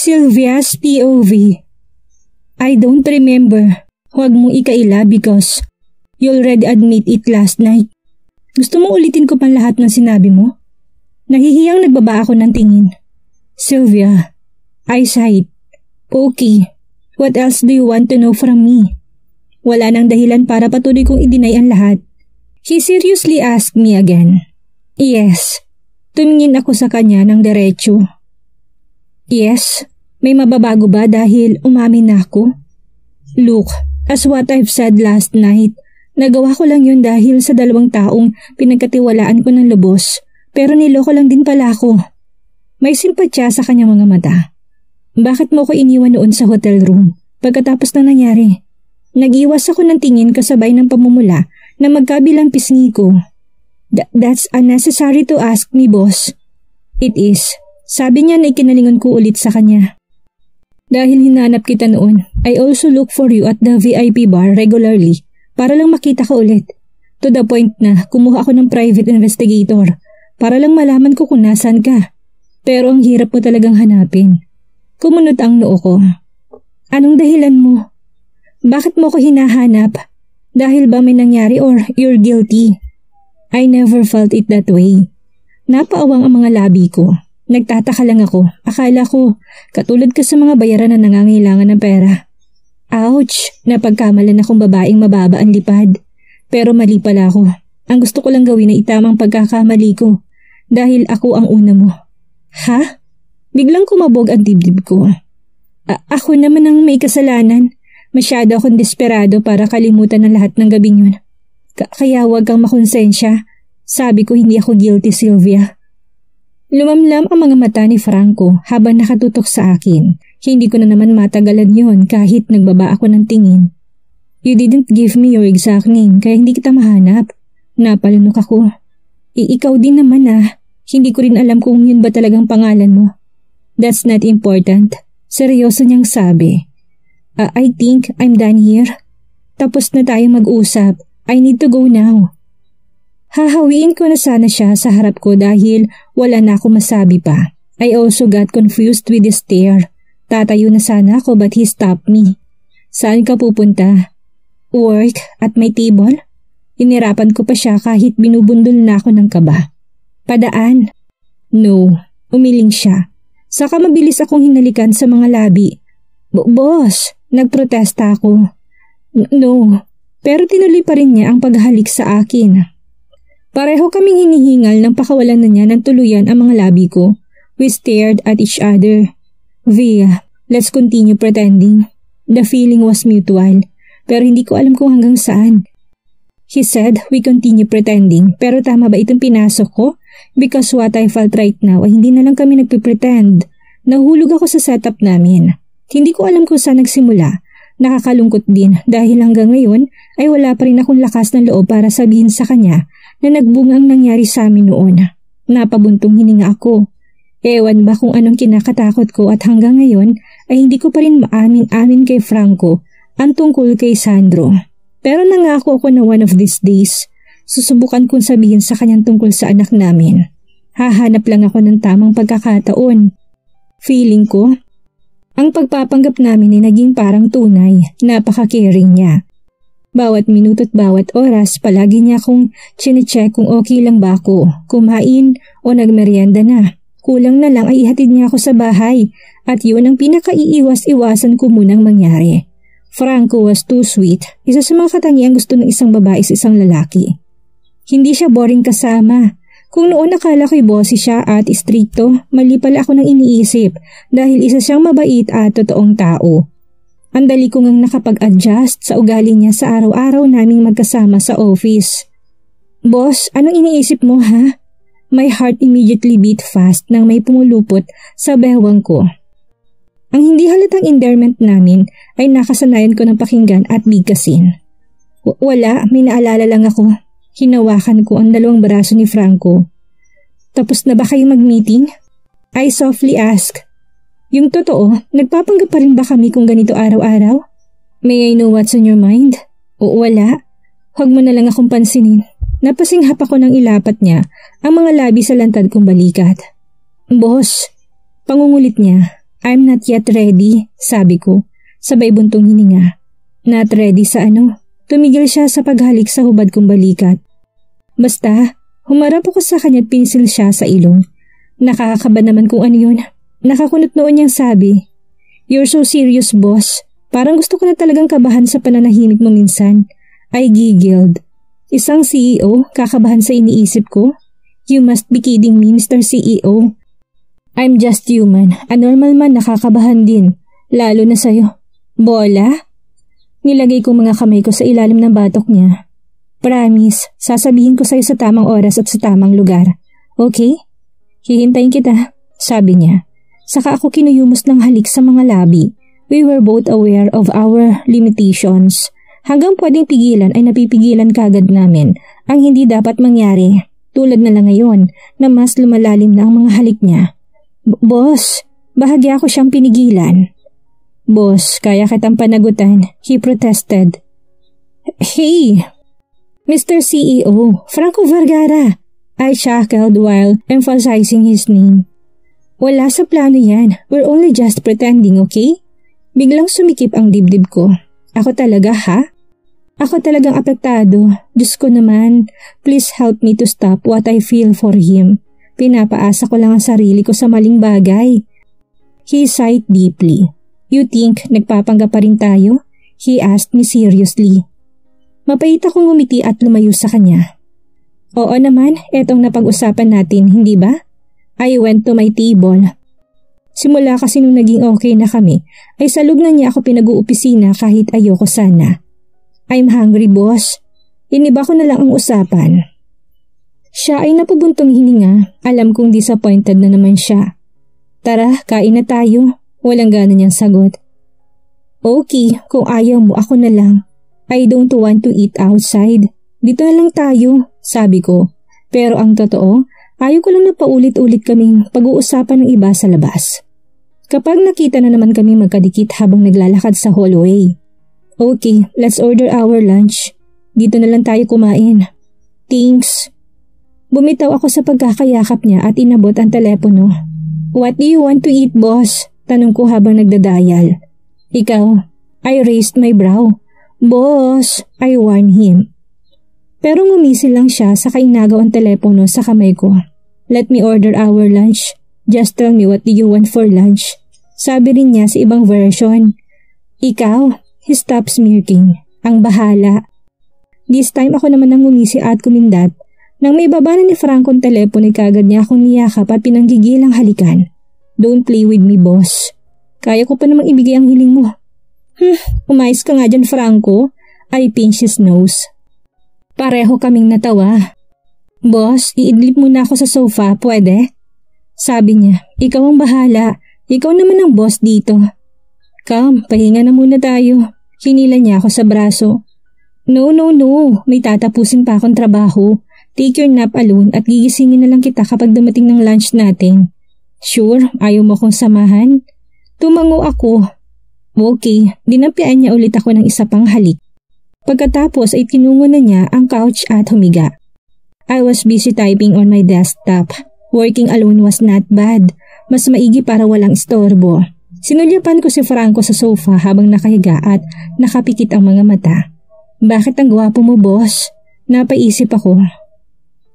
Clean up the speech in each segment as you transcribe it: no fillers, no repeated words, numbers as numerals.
Sylvia's POV. I don't remember. Huwag mong ikaila because you already admit it last night. Gusto mo ulitin ko pang lahat ng sinabi mo? Nahihiyang nagbaba ako ng tingin. Sylvia, eyesight. Okay, what else do you want to know from me? Wala nang dahilan para patuloy kong i-deny ang lahat. He seriously asked me again. Yes, tumingin ako sa kanya ng diretso. Yes, may mababago ba dahil umamin na ako? Look, as what I've said last night, nagawa ko lang yun dahil sa 2 taong pinagkatiwalaan ko ng lubos, pero niloko lang din pala ako. May simpatya sa kanyang mga mata. Bakit mo ko iniwan noon sa hotel room pagkatapos ng nangyari? Nag-iwas ako ng tingin kasabay ng pamumula na magkabilang pisngi ko. That's unnecessary to ask me, boss. It is. Sabi niya na ikinalingon ko ulit sa kanya. Dahil hinanap kita noon, I also look for you at the VIP bar regularly para lang makita ka ulit. To the point na kumuha ako ng private investigator para lang malaman ko kung nasan ka. Pero ang hirap mo talagang hanapin. Kumunot ang noo ko. Anong dahilan mo? Bakit mo ko hinahanap? Dahil ba may nangyari or you're guilty? I never felt it that way. Napaawang ang mga labi ko. Nagtataka lang ako. Akala ko, katulad ka sa mga bayaran na nangangailangan ng pera. Ouch! Napagkamalan akong babaeng mababa ang lipad. Pero mali pala ako. Ang gusto ko lang gawin ay itamang pagkakamali ko. Dahil ako ang una mo. Ha? Biglang kumabog ang dibdib ko. Ako naman ang may kasalanan. Masyado akong desperado para kalimutan ang lahat ng gabing yun. Kaya huwag kang makonsensya. Sabi ko hindi ako guilty, Sylvia. Lumamlam ang mga mata ni Franco habang nakatutok sa akin. Hindi ko na naman matagalan yon kahit nagbaba ako ng tingin. You didn't give me your exact name kaya hindi kita mahanap. Napalunok ako. Ikaw din naman ah. Hindi ko rin alam kung yun ba talagang pangalan mo. That's not important. Seryoso niyang sabi. I think I'm done here. Tapos na tayong mag-usap. I need to go now. Hahawiin ko na sana siya sa harap ko dahil wala na ako masabi pa. I also got confused with the stare. Tatayo na sana ako but he stopped me. Saan ka pupunta? Work at my table? Inirapan ko pa siya kahit binubundol na ako ng kaba. Padaan? No, umiling siya. Saka mabilis akong hinalikan sa mga labi. Boss, nagprotesta ako. No, pero tinuloy pa rin niya ang paghalik sa akin. Pareho kaming hinihingal nang pakawalan na niya ng tuluyan ang mga labi ko. We stared at each other. Via, let's continue pretending. The feeling was mutual, pero hindi ko alam kung hanggang saan. He said we continue pretending, pero tama ba itong pinasok ko? Because what I felt right now ay hindi na lang kami nagpipretend. Nahulog ako sa setup namin. Hindi ko alam kung saan nagsimula. Nakakalungkot din dahil hanggang ngayon ay wala pa rin akong lakas ng loob para sabihin sa kanya na nagbunga ang nangyari sa amin noon. Napabuntong hininga ako. Ewan ba kung anong kinakatakot ko at hanggang ngayon ay hindi ko pa rin maamin kay Franco ang tungkol kay Sandro. Pero nangako ako na one of these days, susubukan kong sabihin sa kanyang tungkol sa anak namin. Hahanap lang ako ng tamang pagkakataon. Feeling ko, ang pagpapanggap namin ay naging parang tunay, napaka-caring niya. Bawat minuto at bawat oras, palagi niya akong chine-check kung okay lang ba ako, kumain o nagmerienda na. Kulang na lang ay ihatid niya ako sa bahay at yun ang pinakaiiwas-iwasan ko munang mangyari. Franco was too sweet, isa sa mga katangiang gusto ng isang babae sa isang lalaki. Hindi siya boring kasama. Kung noon akala ko'y bossy siya at istrikto, mali pala ako nang iniisip dahil isa siyang mabait at totoong tao. Ang dali ko ngang nakapag-adjust sa ugali niya sa araw-araw naming magkasama sa office. Boss, anong iniisip mo ha? My heart immediately beat fast nang may pumulupot sa bewang ko. Ang hindi halatang endearment namin ay nakasanayan ko ng pakinggan at bigkasin. Wala, may naalala lang ako. Hinawakan ko ang 2 braso ni Franco. Tapos na ba kayo mag-meeting? I softly asked. Yung totoo, nagpapanggap pa rin ba kami kung ganito araw-araw? May I know what's on your mind? O wala? Huwag mo na lang akong pansinin. Napasinghap ako ng ilapat niya ang mga labi sa lantad kong balikat. Boss, pangungulit niya. I'm not yet ready, sabi ko. Sabay buntong hininga. Not ready sa ano? Tumigil siya sa paghalik sa hubad kong balikat. Basta, humarap ako sa kanya at pinsil siya sa ilong. Nakakakaba naman kung ano yun. Nakakunot noon niyang sabi, You're so serious, boss. Parang gusto ko na talagang kabahan sa pananahimik mo minsan. I giggled. Isang CEO, kakabahan sa iniisip ko? You must be kidding me, Mr. CEO. I'm just human. A normal man nakakabahan din. Lalo na sa'yo. Bola? Nilagay ko mga kamay ko sa ilalim ng batok niya. Promise, sasabihin ko sa'yo sa tamang oras at sa tamang lugar. Okay? Hihintayin kita, sabi niya. Saka ako kinuyumos ng halik sa mga labi. We were both aware of our limitations. Hanggang pwedeng pigilan ay napipigilan kagad namin ang hindi dapat mangyari. Tulad na lang ngayon na mas lumalalim na ang mga halik niya. Boss, bahagya ko siyang pinigilan. Boss, kaya kitang panagutan, he protested. Hey, Mr. CEO, Franco Vergara, I chuckled while emphasizing his name. Wala sa plano yan, we're only just pretending, okay? Biglang sumikip ang dibdib ko. Ako talaga ha? Ako talagang apektado. Diyos ko naman, please help me to stop what I feel for him. Pinapaasa ko lang ang sarili ko sa maling bagay. He sighed deeply. You think nagpapanggap pa rin tayo? He asked me seriously. Mapait akong ngumiti at lumayo sa kanya. Oo naman, etong napag-usapan natin, hindi ba? I went to my table. Simula kasi nung naging okay na kami, ay sa loob na niya ako pinag-uupisina kahit ayoko sana. I'm hungry, boss. Iniba ko na lang ang usapan. Siya ay napubuntong hininga. Alam kong disappointed na naman siya. Tara, kain na tayo. Walang gana niyang sagot. Okay, kung ayaw mo ako na lang. I don't want to eat outside. Dito na lang tayo, sabi ko. Pero ang totoo, ayaw ko lang na paulit-ulit kaming pag-uusapan ng iba sa labas. Kapag nakita na naman kami magkadikit habang naglalakad sa hallway. Okay, let's order our lunch. Dito na lang tayo kumain. Thanks. Bumitaw ako sa pagkakayakap niya at inabot ang telepono. What do you want to eat, boss? Tanong ko habang nagdadayal. Ikaw, I raised my brow. Boss, I warned him. Pero ngumisil lang siya sa inagaw ang telepono sa kamay ko. Let me order our lunch. Just tell me what do you want for lunch. Sabi rin niya sa ibang version. Ikaw, he stopped smirking. Ang bahala. This time ako naman ang ngumisi at kumindat. Nang may baba na ni Franco ang telepono, kagad niya akong niyakap at pinanggigilang halikan. Don't play with me, boss. Kaya ko pa namang ibigay ang hiling mo. Umayos ka nga dyan, Franco. I pinched his nose. Pareho kaming natawa. Boss, iidlip muna ako sa sofa, pwede? Sabi niya, ikaw ang bahala. Ikaw naman ang boss dito. Come, pahinga na muna tayo. Hinila niya ako sa braso. No. May tatapusin pa akong trabaho. Take your nap alone at gigisingin na lang kita kapag dumating ng lunch natin. Sure, ayaw mo kong samahan? Tumango ako. Okay, dinampian niya ulit ako ng isa pang halik. Pagkatapos ay tinungo na niya ang couch at humiga. I was busy typing on my desktop. Working alone was not bad. Mas maigi para walang istorbo. Sinulyapan ko si Franco sa sofa habang nakahiga at nakapikit ang mga mata. Bakit ang gwapo mo, boss? Napaisip ako.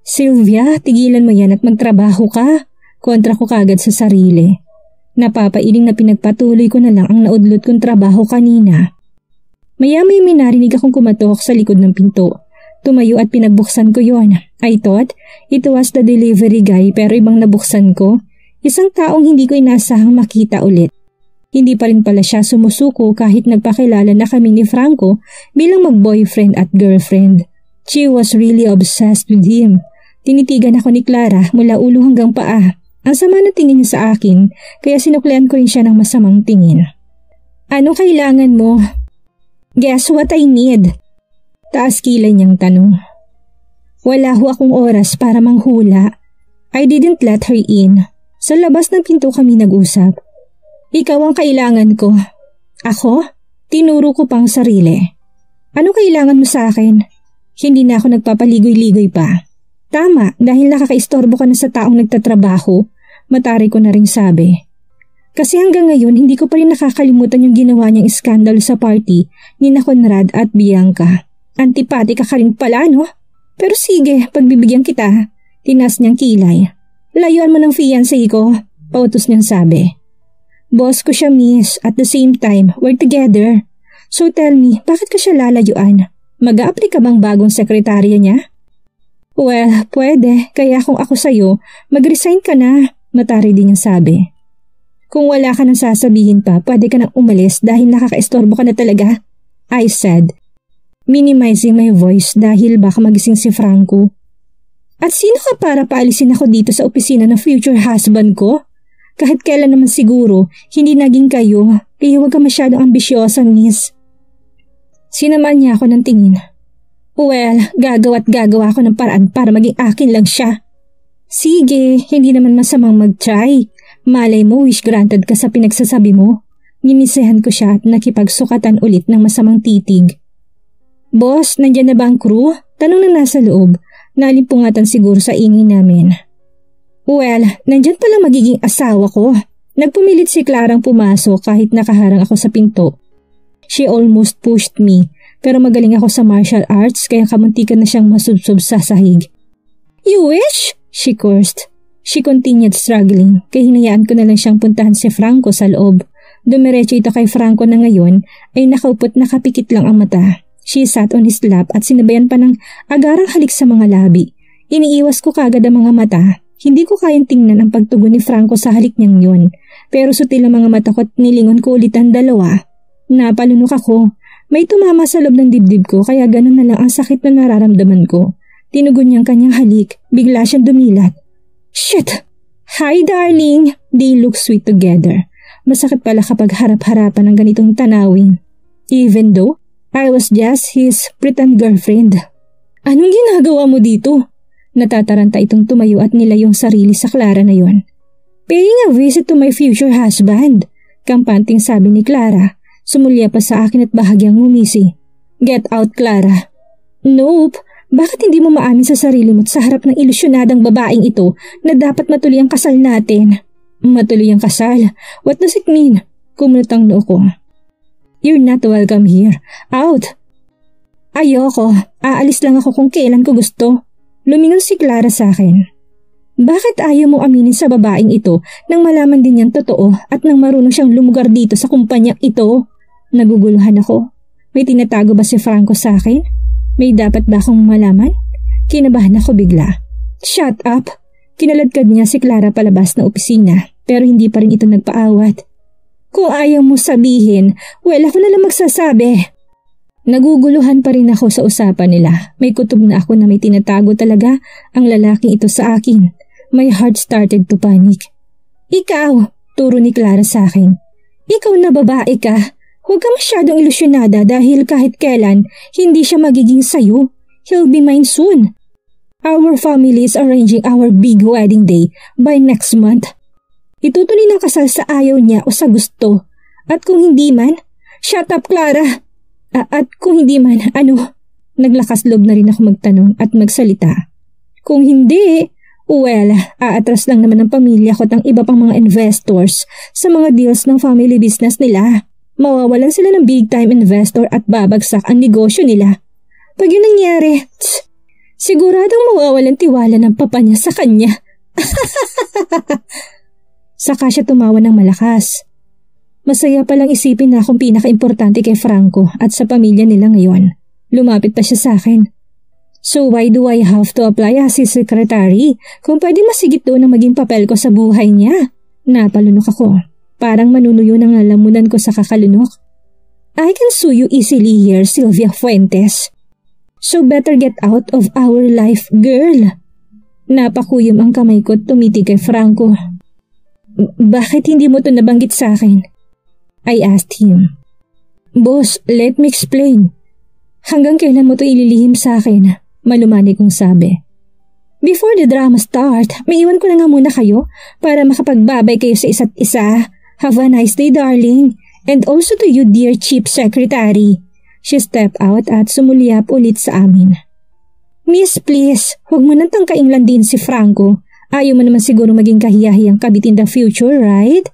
Sylvia, tigilan mo yan at magtrabaho ka. Kontra ko kagad sa sarili. Napapailing na pinagpatuloy ko na lang ang naudlot kong trabaho kanina. Maya-may narinig akong kumatok sa likod ng pinto. Tumayo at pinagbuksan ko yon. I thought it was the delivery guy pero ibang nabuksan ko. Isang taong hindi ko inasahang makita ulit. Hindi pa rin pala siya sumusuko kahit nagpakilala na kami ni Franco bilang mag-boyfriend at girlfriend. She was really obsessed with him. Tinitigan ako ni Clara mula ulo hanggang paa. Ang sama na tingin niya sa akin kaya sinuklian ko rin siya ng masamang tingin. Ano kailangan mo? Guess what I need? Taas kilay niyang tanong. Wala ho akong oras para manghula. I didn't let her in. Sa labas ng pinto kami nag-usap. Ikaw ang kailangan ko. Ako? Tinuro ko pang sarili. Ano kailangan mo sa akin? Hindi na ako nagpapaligoy-ligoy pa. Tama, dahil nakakaistorbo ka na sa taong nagtatrabaho, matari ko na rin sabi. Kasi hanggang ngayon hindi ko pa rin nakakalimutan yung ginawa niyang iskandalo sa party ni na Conrad at Bianca. Antipatika ka rin pala, no? Pero sige, pagbibigyan kita. Tinas niyang kilay. Layuan mo ng fiancé ko, pautos niyang sabi. Boss ko siya, miss. At the same time, we're together. So tell me, bakit ka siya lalayuan? Mag-a-apply ka bang bagong sekretarya niya? Well, pwede. Kaya kung ako sa'yo, mag-resign ka na. Matari din niyang sabi. Kung wala ka nang sasabihin pa, pwede ka nang umalis dahil nakakaistorbo ka na talaga. I said, minimizing my voice dahil baka magising si Franco. At sino ka para paalisin ako dito sa opisina ng future husband ko? Kahit kailan naman siguro, hindi naging kayo, kaya huwag ka masyadong ambisyosa, miss. Sinamaan niya ako ng tingin. Well, gagawa ko ng paraan para maging akin lang siya. Sige, hindi naman masamang mag-try. Malay mo, wish granted ka sa pinagsasabi mo. Nimisehan ko siya at nakipagsukatan ulit ng masamang titig. Boss, nandyan na ba ang crew? Tanong na nasa loob. Nalimpungatan siguro sa ingay namin. Well, nandyan pala magiging asawa ko. Nagpumilit si Clarang pumasok kahit nakaharang ako sa pinto. She almost pushed me, pero magaling ako sa martial arts kaya kamuntikan na siyang masubsob sa sahig. You wish? She cursed. She continued struggling, kaya hinayaan ko na lang siyang puntahan si Franco sa loob. Dumiretso ito kay Franco na ngayon ay nakaupot nakapikit lang ang mata. She sat on his lap at sinabayan pa ng agarang halik sa mga labi. Iniiwas ko kagad ang mga mata. Hindi ko kayang tingnan ang pagtugon ni Franco sa halik niyang yun. Pero sutil ang mga mata ko at nilingon ko ulit ang dalawa. Napalunok ako. May tumama sa loob ng dibdib ko kaya ganun na lang ang sakit na nararamdaman ko. Tinugon niyang kanyang halik. Bigla siyang dumilat. Shit! Hi darling! They look sweet together. Masakit pala kapag harap-harapan ng ganitong tanawin. Even though I was just his pretend girlfriend. Anong ginagawa mo dito? Natataranta itong tumayo at nilayong sarili sa Clara na yon. Paying a visit to my future husband. Kampanting sabi ni Clara. Sumulya pa sa akin at bahagyang ngumisi. Get out, Clara. Nope. Bakit hindi mo maamin sa sarili mo at sa harap ng ilusyonadang babaeng ito na dapat matuloy ang kasal natin? Matuloy ang kasal? What does it mean? Kumunot ang noo ko. You're not welcome here. Out! Ayoko. Aalis lang ako kung kailan ko gusto. Lumingon si Clara sa akin. Bakit ayaw mo aminin sa babaeng ito nang malaman din niyang totoo at nang marunong siyang lumugar dito sa kumpanyang ito? Naguguluhan ako. May tinatago ba si Franco sa akin? May dapat ba akong malaman? Kinabahan ako bigla. Shut up! Kinaladkad niya si Clara palabas ng opisina pero hindi pa rin ito nagpaawat. Kung ayaw mo sabihin, well ako na lang magsasabi. Naguguluhan pa rin ako sa usapan nila. May kutob na ako na may tinatago talaga ang lalaking ito sa akin. My heart started to panic. Ikaw, turo ni Clara sa akin. Ikaw na babae ka. Huwag ka masyadong ilusyonada dahil kahit kailan hindi siya magiging sayo. He'll be mine soon. Our family is arranging our big wedding day by next month. Itutuloy ng kasal sa ayaw niya o sa gusto. At kung hindi man, shut up Clara! At kung hindi man, ano? Naglakas loob na rin ako magtanong at magsalita. Kung hindi, well, aatras lang naman ang pamilya ko at ang iba pang mga investors sa mga deals ng family business nila. Mawawalan sila ng big-time investor at babagsak ang negosyo nila. Pag yun nangyari, siguradong mawawalan tiwala ng papa niya sa kanya. Saka siya tumawa ng malakas. Masaya palang isipin na akong pinaka-importante kay Franco at sa pamilya nila ngayon. Lumapit pa siya sa akin. So why do I have to apply as his secretary kung pwede masigit doon ang maging papel ko sa buhay niya? Napalunok ako. Parang manunuyo ng lalamunan ko sa kakalunok. I can sue you easily here, Sylvia Fuentes. So better get out of our life, girl. Napakuyom ang kamay ko at tumitig kay Franco. Bakit hindi mo ito nabanggit sa akin? I asked him. Boss, let me explain. Hanggang kailan mo ito ililihim sa akin? Malumani kong sabi. Before the drama start, may iwan ko na nga muna kayo para makapagbabay kayo sa isa't isa. Have a nice day, darling. And also to you, dear Chief Secretary. She stepped out at sumulyap ulit sa amin. Miss, please, huwag mo nang tangkaing landin si Franco. Ayaw mo naman siguro maging kahiyahiyang kabit in the future, right?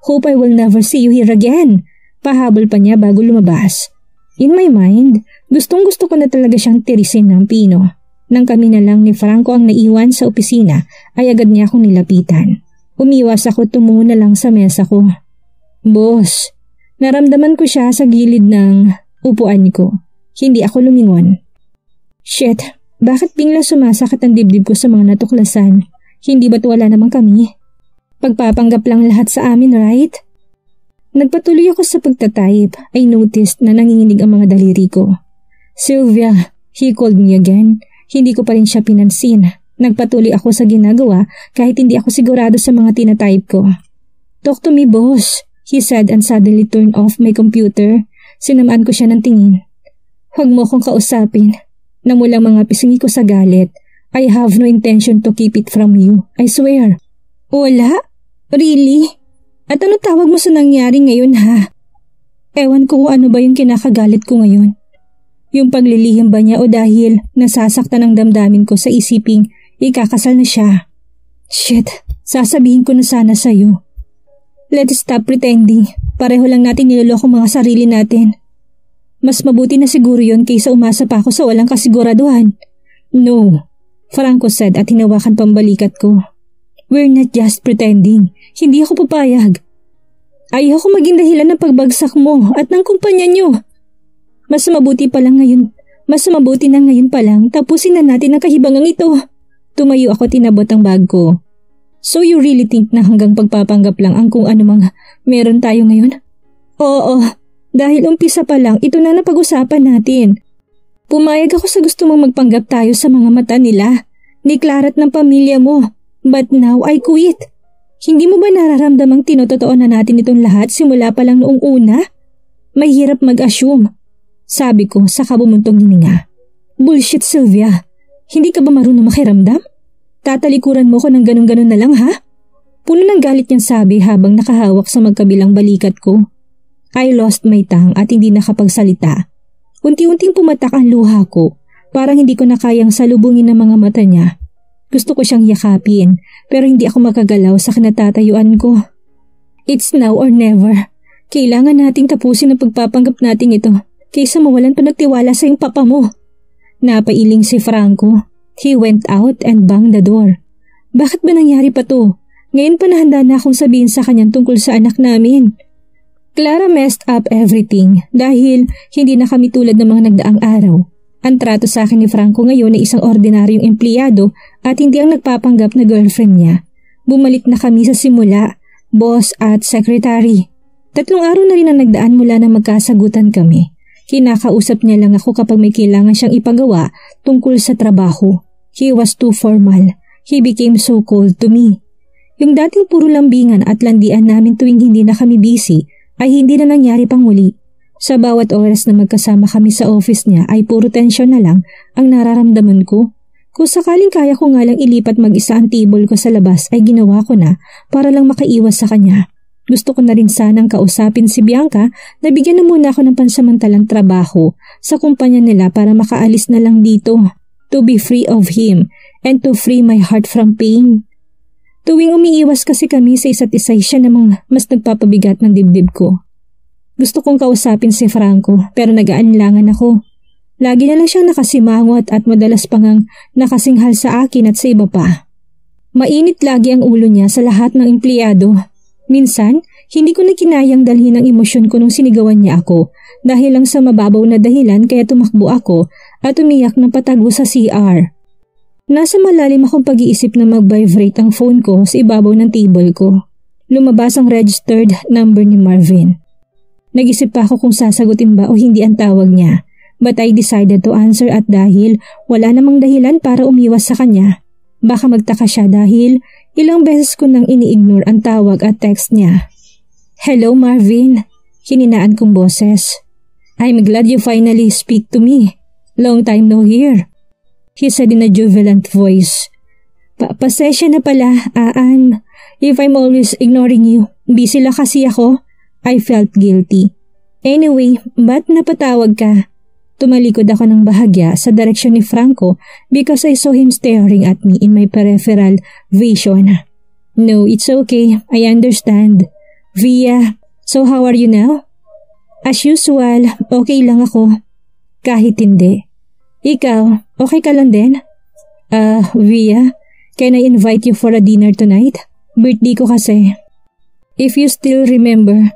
Hope I will never see you here again. Pahabol pa niya bago lumabas. In my mind, gustong-gusto ko na talaga siyang tirisin ng pino. Nang kami na lang ni Franco ang naiwan sa opisina, ay agad niya akong nilapitan. Umiwas ako, tumungo na lang sa mesa ko. Boss, naramdaman ko siya sa gilid ng upuan ko. Hindi ako lumingon. Shit, bakit bigla sumasakit ang dibdib ko sa mga natuklasan? Hindi ba't wala naman kami? Pagpapanggap lang lahat sa amin, right? Nagpatuloy ako sa pagtatype, I noticed na nanginginig ang mga daliri ko. Sylvia, he called me again. Hindi ko pa rin siya pinansin. Nagpatuloy ako sa ginagawa kahit hindi ako sigurado sa mga tinatype ko. Talk to me, boss, he said and suddenly turned off my computer. Sinamaan ko siya ng tingin. Huwag mo akong kausapin. Namulang mga pisngi ko sa galit. I have no intention to keep it from you, I swear. Wala? Really? At ano tawag mo sa nangyari ngayon, ha? Ewan ko kung ano ba yung kinakagalit ko ngayon. Yung paglilihim ba niya o dahil nasasaktan ang damdamin ko sa isiping ikakasal na siya? Shit, sasabihin ko na sana sa'yo. Let's stop pretending. Pareho lang natin niloloko mga sarili natin. Mas mabuti na siguro yon kaysa umasa pa ako sa walang kasiguraduhan. No, Franco said at hinawakan pambalikat ko. We're not just pretending. Hindi ako papayag. Ayaw ko maging dahilan ng pagbagsak mo at ng kumpanya nyo. Mas mabuti na ngayon pa lang tapusin na natin ang kahibangang ito. Tumayo ako, tinabot ang bag ko. So you really think na hanggang pagpapanggap lang ang kung ano mga meron tayo ngayon? Oo, dahil umpisa pa lang ito na napag-usapan natin. Pumayag ako sa gusto mong magpanggap tayo sa mga mata nila, ni Clara at ng pamilya mo. But now I quit. Hindi mo ba nararamdamang tinototoo na natin itong lahat simula pa lang noong una? Mahirap mag-assume. Sabi ko sa kabumuntong hininga. Bullshit, Sylvia. Hindi ka ba marunong makiramdam? Tatalikuran mo ko ng ganun-ganun na lang, ha? Puno ng galit niyang sabi habang nakahawak sa magkabilang balikat ko. I lost my tongue at hindi nakapagsalita. Unti-unting pumatak ang luha ko. Parang hindi ko na kayang salubungin ng mga mata niya. Gusto ko siyang yakapin pero hindi ako makagalaw sa kinatatayuan ko. It's now or never. Kailangan nating tapusin ang pagpapanggap nating ito kaysa mawalan pa ng tiwala sa iyong papa mo. Napailing si Franco. He went out and banged the door. Bakit ba nangyari pa to? Ngayon pa nahanda na akong sabihin sa kanyang tungkol sa anak namin. Clara messed up everything dahil hindi na kami tulad ng mga nagdaang araw. Ang trato sa akin ni Franco ngayon ay isang ordinaryong empleyado at hindi ang nagpapanggap na girlfriend niya. Bumalik na kami sa simula, boss at secretary. 3 araw na rin ang nagdaan mula na magkasagutan kami. Kinakausap niya lang ako kapag may kailangan siyang ipagawa tungkol sa trabaho. He was too formal. He became so cold to me. Yung dating puro lambingan at landian namin tuwing hindi na kami busy ay hindi na nangyari pang muli. Sa bawat oras na magkasama kami sa office niya ay puro tensyon na lang ang nararamdaman ko. Kung sakaling kaya ko nga lang ilipat mag-isa ang table ko sa labas ay ginawa ko na para lang makaiwas sa kanya. Gusto ko na rin sanang kausapin si Bianca na bigyan na muna ako ng pansamantalang trabaho sa kumpanya nila para makaalis na lang dito. To be free of him and to free my heart from pain. Tuwing umiiwas kasi kami sa isa't isa siya namang mas nagpapabigat ng dibdib ko. Gusto kong kausapin si Franco pero nag-aalinlangan ako. Lagi na lang siyang nakasimangot at madalas pang nakasinghal sa akin at sa iba pa. Mainit lagi ang ulo niya sa lahat ng empleyado. Minsan, hindi ko na kinayang dalhin ang emosyon ko nung sinigawan niya ako dahil lang sa mababaw na dahilan kaya tumakbo ako at umiyak ng patago sa CR. Nasa malalim akong pag-iisip na mag-vibrate ang phone ko sa ibabaw ng table ko. Lumabas ang registered number ni Marvin. Nag-isip pa ako kung sasagutin ba o hindi ang tawag niya. But I decided to answer at dahil wala namang dahilan para umiwas sa kanya. Baka magtaka siya dahil ilang beses ko nang ini-ignore ang tawag at text niya. Hello Marvin, hininaan kong boses. I'm glad you finally speak to me. Long time no hear. He said in a jubilant voice. Pasensya na pala, Aan. If I'm always ignoring you, busy lang kasi ako. I felt guilty. Anyway, ba't napatawag ka? Tumalikod ako ng bahagya sa direksyon ni Franco because I saw him staring at me in my peripheral vision. No, it's okay. I understand. Via, so how are you now? As usual, okay lang ako. Kahit hindi. Ikaw, okay ka lang din? Via, can I invite you for a dinner tonight? Birthday ko kasi. If you still remember,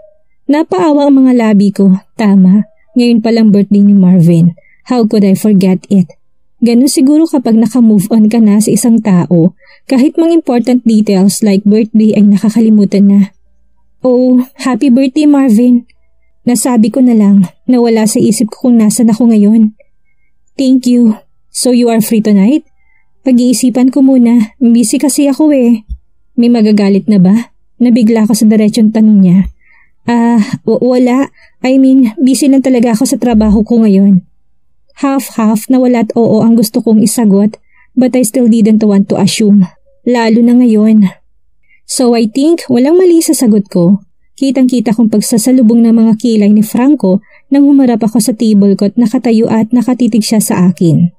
napaawa ang mga labi ko. Tama, ngayon palang birthday ni Marvin. How could I forget it? Ganun siguro kapag naka-move on ka na sa isang tao, kahit mga important details like birthday ay nakakalimutan na. Oh, happy birthday Marvin. Nasabi ko na lang na wala sa isip ko kung nasan ako ngayon. Thank you. So you are free tonight? Pag-iisipan ko muna, busy kasi ako eh. May magagalit na ba? Nabigla ako sa diretsyon tanong niya. Wala. I mean, busy lang talaga ako sa trabaho ko ngayon. Half-half na wala't oo ang gusto kong isagot, but I still didn't want to assume. Lalo na ngayon. So I think walang mali sa sagot ko. Kitang-kita kong pagsasalubong ng mga kilay ni Franco nang humarap ako sa table ko at nakatayo at nakatitig siya sa akin.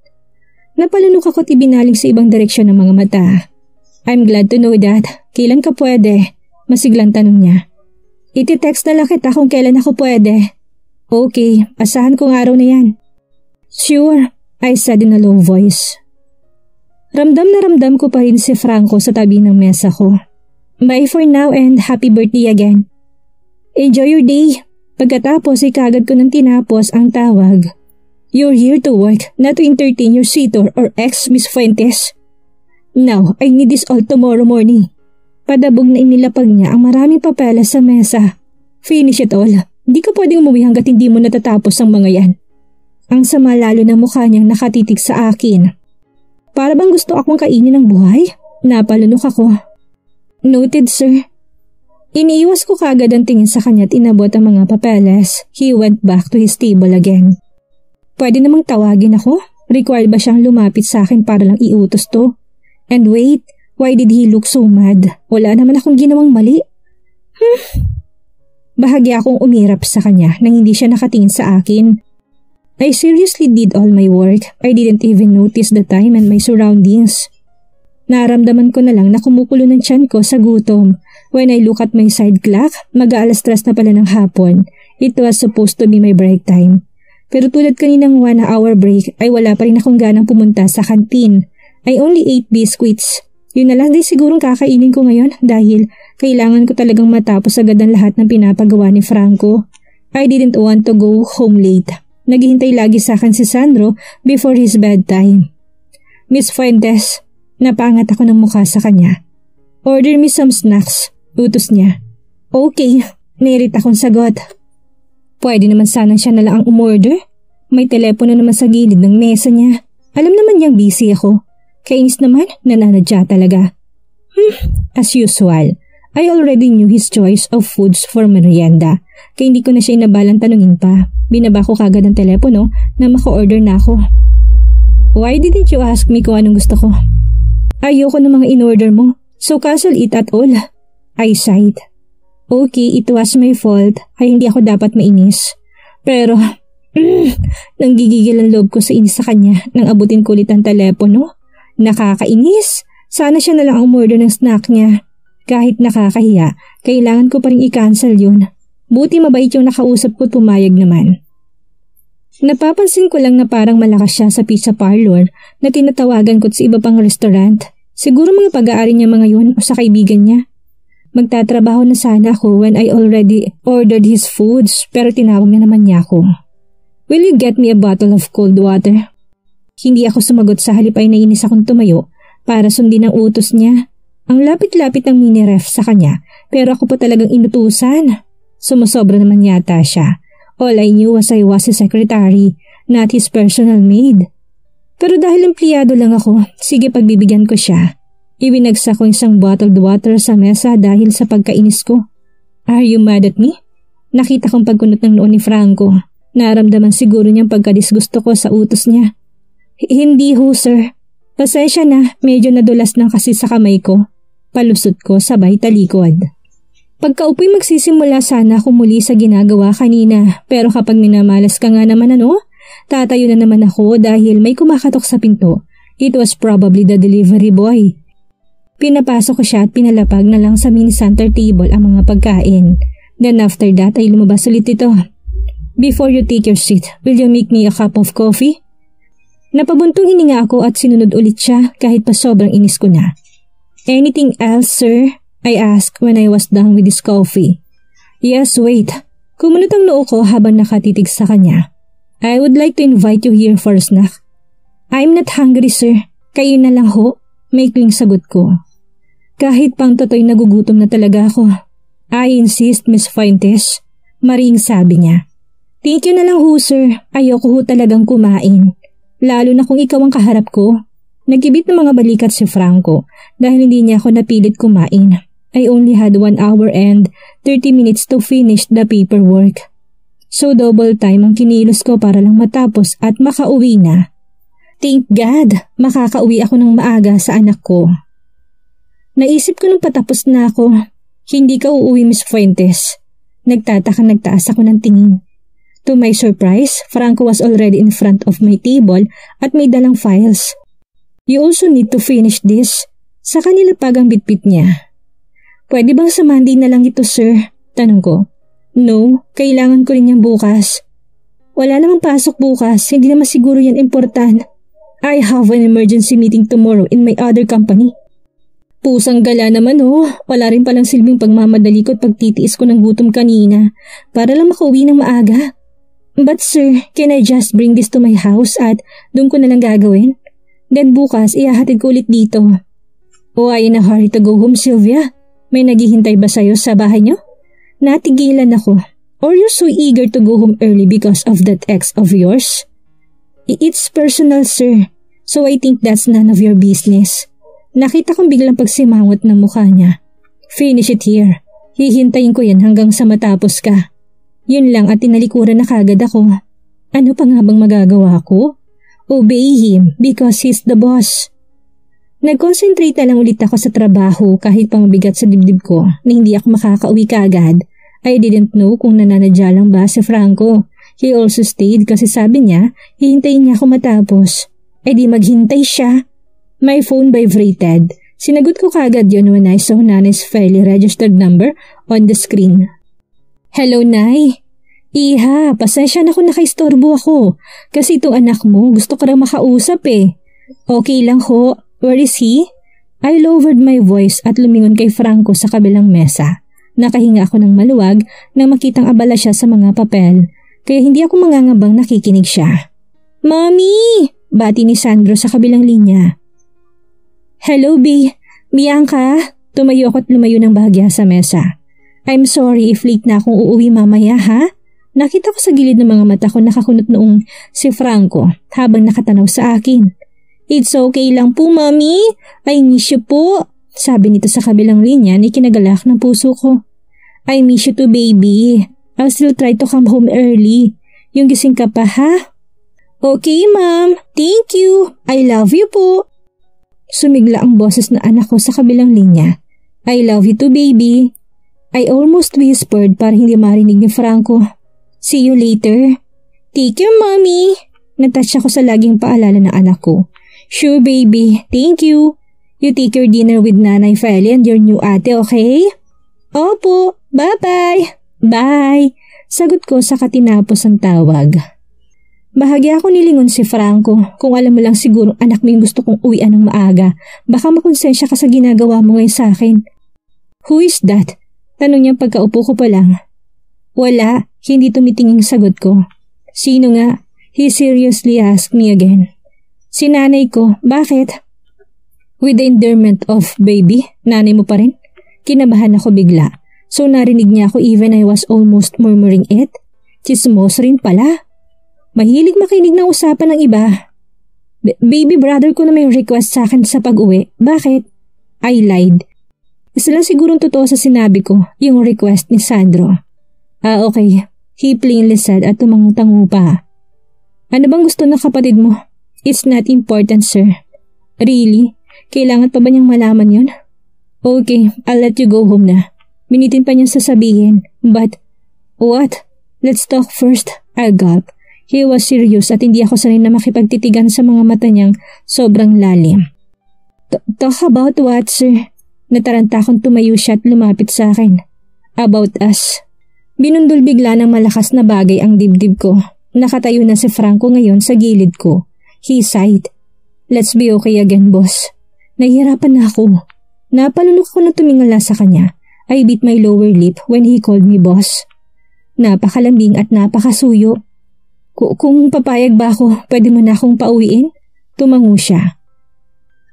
Napalunok ako at ibinaling sa ibang direksyon ng mga mata. I'm glad to know that. Kailan ka pwede? Masiglang tanong niya. Iti-text na lang kita kung kailan ako pwede. Okay, asahan kong araw na yan. Sure, I said in a low voice. Ramdam na ramdam ko pa rin si Franco sa tabi ng mesa ko. Bye for now and happy birthday again. Enjoy your day. Pagkatapos ay kagad ko nang tinapos ang tawag. You're here to work, not to entertain your suitor or ex, Miss Fuentes. Now, I need this all tomorrow morning. Padabog na inilapag niya ang maraming papeles sa mesa. Finish it all. Hindi ka pwedeng umuwi hanggat hindi mo natatapos ang mga yan. Ang sama lalo ng mukha niyang nakatitig sa akin. Para bang gusto akong kainin ng buhay? Napalunok ako. Noted, sir. Iniiwas ko kagad ang tingin sa kanya at inabot ang mga papeles. He went back to his table again. Pwede namang tawagin ako? Required ba siyang lumapit sa akin para lang iutos to? And wait, why did he look so mad? Wala naman akong ginawang mali. Bahagya akong umirap sa kanya nang hindi siya nakatingin sa akin. I seriously did all my work. I didn't even notice the time and my surroundings. Naramdaman ko na lang na kumukulo ng tiyan ko sa gutom. When I look at my side clock, mag-aalas-tres na pala ng hapon. It was supposed to be my break time. Pero tulad kaninang 1 hour break ay wala pa rin akong ganang pumunta sa kantin. I only ate biscuits. Yun na lang din sigurong kakainin ko ngayon dahil kailangan ko talagang matapos agad ang lahat ng pinapagawa ni Franco. I didn't want to go home late. Naghihintay lagi sa akin si Sandro before his bedtime. Miss Fuentes, napangat ako ng mukha sa kanya. Order me some snacks, utos niya. Okay, nirit akong sagot. Pwede naman sanang siya na lang ang umorder. May telepono naman sa gilid ng mesa niya. Alam naman niyang busy ako. Kainis naman, nananadya talaga. As usual, I already knew his choice of foods for merienda. Kaya hindi ko na siya inabalang tanungin pa. Binaba ko kagad ang telepono na maka-order na ako. Why didn't you ask me kung anong gusto ko? Ayoko ng mga in-order mo, so cancel it at all. I sighed. Okay, it was my fault. Ay hindi ako dapat mainis. Pero, nanggigigil ang loob ko sa inis sa kanya nang abutin ko ulit ang telepono. Nakakainis. Sana siya na lang ang umorder ng snack niya. Kahit nakakahiya, kailangan ko pa rin i-cancel yun. Buti mabait yung nakausap ko, pumayag naman. Napapansin ko lang na parang malakas siya sa pizza parlor na tinatawagan ko sa iba pang restaurant. Siguro mga pag-aari niya mga yun o sa kaibigan niya. Magtatrabaho na sana ako when I already ordered his foods pero tinawag na naman niya ako. Will you get me a bottle of cold water? Hindi ako sumagot, sa halip ay nainis akong tumayo para sundin ang utos niya. Ang lapit-lapit ng mini ref sa kanya pero ako pa talagang inutusan. Sumusobra naman yata siya. All I knew was I was his secretary, not his personal maid. Pero dahil empleyado lang ako, sige pagbibigyan ko siya. Ibinagsak ko isang bottled water sa mesa dahil sa pagkainis ko. Are you mad at me? Nakita kong pagkunot ng noon ni Franco. Naramdaman siguro niyang pagkadisgusto ko sa utos niya. Hindi ho, sir. Pasensya na, medyo nadulas lang kasi sa kamay ko. Palusot ko sabay talikod. Pagkaupoy magsisimula sana ako muli sa ginagawa kanina, pero kapag minamalas ka nga naman tatayo na naman ako dahil may kumakatok sa pinto. It was probably the delivery boy. Pinapasok ko siya at pinalapag na lang sa mini center table ang mga pagkain. Then after that ay lumabas ulit ito. Before you take your seat, will you make me a cup of coffee? Napabuntong hininga ako at sinunod ulit siya kahit pa sobrang inis ko na. Anything else, sir? I asked when I was done with his coffee. Yes, wait. Kumunot ang noo ko habang nakatitig sa kanya. I would like to invite you here for a snack. I'm not hungry, sir. Kayo na lang ho. Maikling sagot ko. Kahit pang toto'y nagugutom na talaga ako. I insist, Miss Fuentes. Maring sabi niya. Thank you na lang ho, sir. Ayoko ho talagang kumain. Lalo na kung ikaw ang kaharap ko. Nagkibit ng mga balikat si Franco dahil hindi niya ako napilit kumain. I only had 1 hour and 30 minutes to finish the paperwork. So double time ang kinilos ko para lang matapos at makauwi na. Thank God, makakauwi ako ng maaga sa anak ko. Naisip ko nung patapos na ako, hindi ka uuwi, Miss Fuentes. Nagtaas ako ng tingin. To my surprise, Franco was already in front of my table at may dalang files. You also need to finish this. Sa kanila pag ang bitbit niya. Pwede bang sa Monday na lang ito, sir? Tanong ko. No, kailangan ko rin yan bukas. Wala namang pasok bukas, hindi naman siguro yan important. I have an emergency meeting tomorrow in my other company. Pusang gala naman wala rin palang silbing pagmamadali ko at pagtitiis ko ng gutom kanina para lang makauwi ng maaga. But sir, can I just bring this to my house at doon ko na lang gagawin? Then bukas ihahatid ko ulit dito. Oh, I in a hurry to go home, Sylvia. May naghihintay ba sa'yo sa bahay niyo? Natigilan ako. Or you're so eager to go home early because of that ex of yours? It's personal, sir. So I think that's none of your business. Nakita kong biglang pagsimangot ng mukha niya. Finish it here. Hihintayin ko yan hanggang sa matapos ka. Yun lang at tinalikuran na kagad ako. Ano pa nga bang magagawa ko? Obey him because he's the boss. Nag-concentrate na lang ulit ako sa trabaho kahit pang mabigat sa dibdib ko na hindi ako makakauwi kaagad. I didn't know kung nananadya lang ba si Franco. He also stayed kasi sabi niya hihintayin niya ako matapos. Eh di maghintay siya. My phone vibrated. Sinagot ko kagad yun when I saw Nanay's fairly registered number on the screen. Hello, Nay. Iha, pasensya na kung nakaistorbo ako. Kasi itong anak mo gusto ko rin makausap eh. Okay lang ho. Where is he? I lowered my voice at lumingon kay Franco sa kabilang mesa. Nakahinga ako ng maluwag nang makitang abala siya sa mga papel. Kaya hindi ako mangangabang nakikinig siya. Mommy! Bati ni Sandro sa kabilang linya. Hello, B. Bianca? Tumayo ako at lumayo ng bahagya sa mesa. I'm sorry if late na akong uuwi mamaya, ha? Nakita ko sa gilid ng mga mata ko nakakunot noong si Franco habang nakatanaw sa akin. It's okay lang po, Mommy. I miss you po. Sabi nito sa kabilang linya ni kinagalak ng puso ko. I miss you too, baby. I'll still try to come home early. Yung gising ka pa, ha? Okay, Ma'am. Thank you. I love you po. Sumigla ang boses na anak ko sa kabilang linya. I love you too, baby. I almost whispered para hindi marinig ni Franco. See you later. Take care, Mommy. Natouch ako sa laging paalala ng anak ko. Sure, baby. Thank you. You take your dinner with Nanay Feli and your new ate, okay? Opo. Bye-bye. Bye. Sagot ko sa katinapos ang tawag. Bahagya ako nilingon si Franco. Kung alam mo lang siguro anak mo yung gusto kong uwian ng maaga, baka makonsensya ka sa ginagawa mo ngayon sa akin. Who is that? Tanong niya pagkaupo ko pa lang. Wala, hindi tumitinging sagot ko. Sino nga? He seriously asked me again. Si nanay ko, bakit? With the endearment of baby, nanay mo pa rin? Kinabahan ako bigla. So narinig niya ako even I was almost murmuring it. Chismos rin pala. Mahilig makinig ng usapan ng iba. Baby brother ko na may request sa akin sa pag-uwi. Bakit? I lied. Isa lang sigurong totoo sa sinabi ko, yung request ni Sandro. Okay. He plainly said at tumangutango pa. Ano bang gusto ng kapatid mo? It's not important, sir. Really? Kailangan pa ba niyang malaman yun? Okay, I'll let you go home na. Minitin pa niyang sasabihin. But, what? Let's talk first. I gulp. He was serious at hindi ako sanay na makipagtitigan sa mga mata niyang sobrang lalim. Talk about what, sir? Nataranta akong tumayo siya at lumapit sa akin. About us. Binundol bigla ng malakas na bagay ang dibdib ko. Nakatayo na si Franco ngayon sa gilid ko. He sighed. Let's be okay again, boss. Nahihirapan na ako. Napalunok ko na tumingala sa kanya. I bit my lower lip when he called me boss. Napakalambing at napakasuyo. Kung papayag ba ako, pwede mo na akong pauwiin? Tumango siya.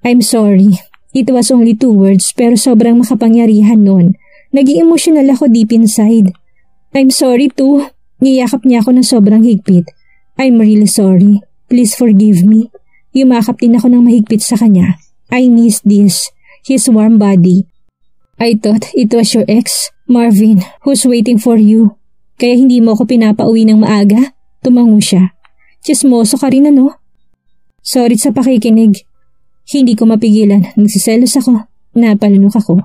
I'm sorry. It was only 2 words pero sobrang makapangyarihan nun. Naging emotional ako deep inside. I'm sorry too. Niyakap niya ako ng sobrang higpit. I'm really sorry. Please forgive me. Yumakap din ako ng mahigpit sa kanya. I miss this. His warm body. I thought it was your ex, Marvin, who's waiting for you. Kaya hindi mo ako pinapauwi ng maaga? Tumango siya. Chismoso ka rin ano? Sorry sa pakikinig. Hindi ko mapigilan. Nagsiselos ako. Napalunok ako.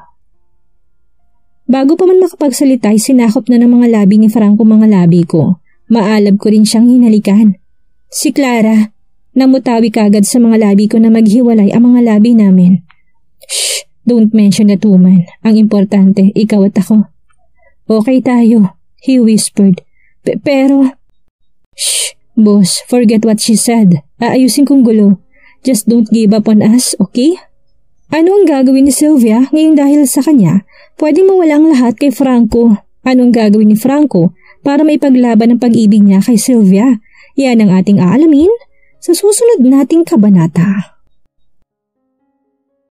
Bago pa man makapagsalita ay sinakop na ng mga labi ni Franco mga labi ko. Maalab ko rin siyang hinalikan. Si Clara, namutawi kagad sa mga labi ko na maghiwalay ang mga labi namin. Shh! Don't mention that woman. Ang importante, ikaw at ako. Okay tayo, he whispered. Pero... Shh! Boss, forget what she said. Aayusin kong gulo. Just don't give up on us, okay? Ano ang gagawin ni Sylvia ngayon dahil sa kanya? Pwedeng mawala ang lahat kay Franco. Ano ang gagawin ni Franco para maipaglaban ang pag-ibig niya kay Sylvia? Yan ang ating aalamin sa susunod nating kabanata.